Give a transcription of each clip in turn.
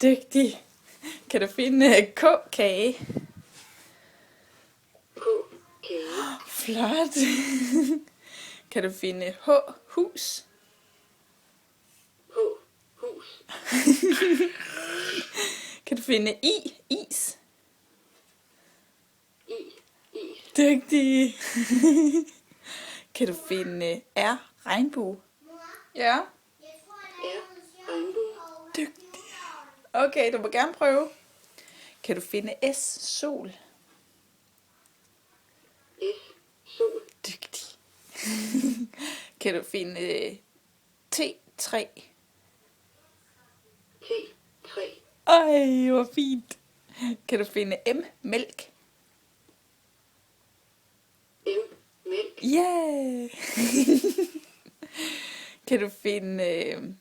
Dygtig. Kan du finde K-kage? Kage. Flot. Kan du finde H-hus? Hus. Kan du finde is? Is. Dygtig. Kan du finde regnbue? Ja. Regnbue. Dygtig. Okay, du må gerne prøve. Kan du finde sol? Sol. Dygtig. Kan du finde T3? T3. Ej, hvor fint. Kan du finde mælk? Mælk. Yeah. Kan du finde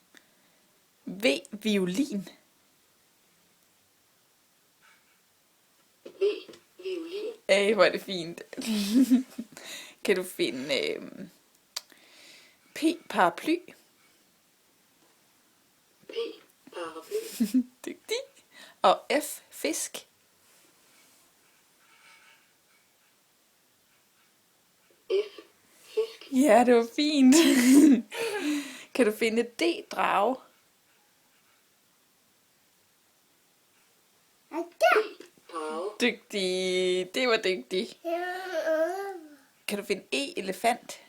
violin? Violin. Ej, hvor er det fint. Kan du finde paraply? Paraply. Dygtig. Og fisk? Fisk. Ja, det var fint. Kan du finde drage? Drage. Dygtig. Det var dygtig. Kan du finde elefant?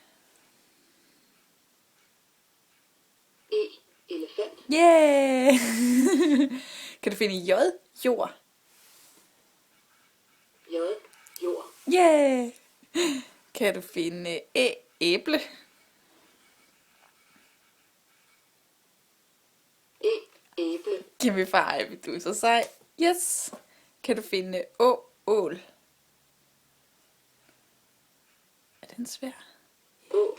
Elefant. Yeah! Kan du finde jord? Jord. Yeah! Kan du finde æble? Æble. Giv mig 5, du er så sej. Yes! Kan du finde ål? Er den svær? Ål.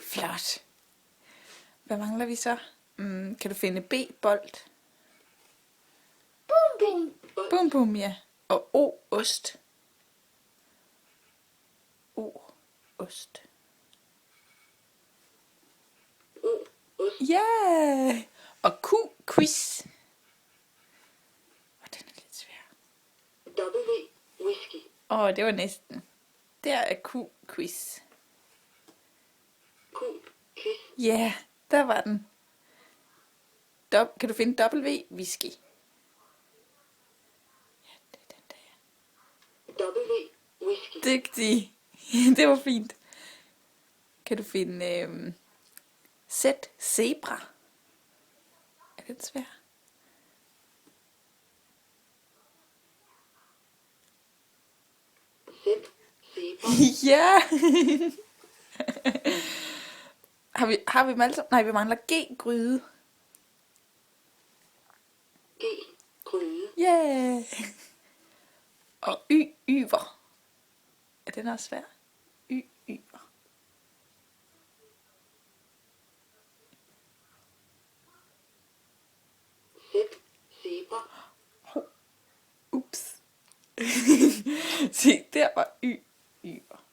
Flot. Hvad mangler vi så? Kan du finde bold? Bum bum, ja. Og ost. Ost. Ost. Ja! Yeah! Og quiz. Den er lidt svær. Whisky. Det var næsten. Der er quiz. Quiz. Ja, der var den. Kan du finde whisky? Ja, det er den der. Whisky. Dygtig. Det var fint. Kan du finde zebra? Er det svært? Zebra. Ja. Har vi dem alle sammen? Nej, vi mangler gryde. Gryde. Yeah. Og yver. Er den også svær? Yver. Zebra. Ups. Se, der var yver.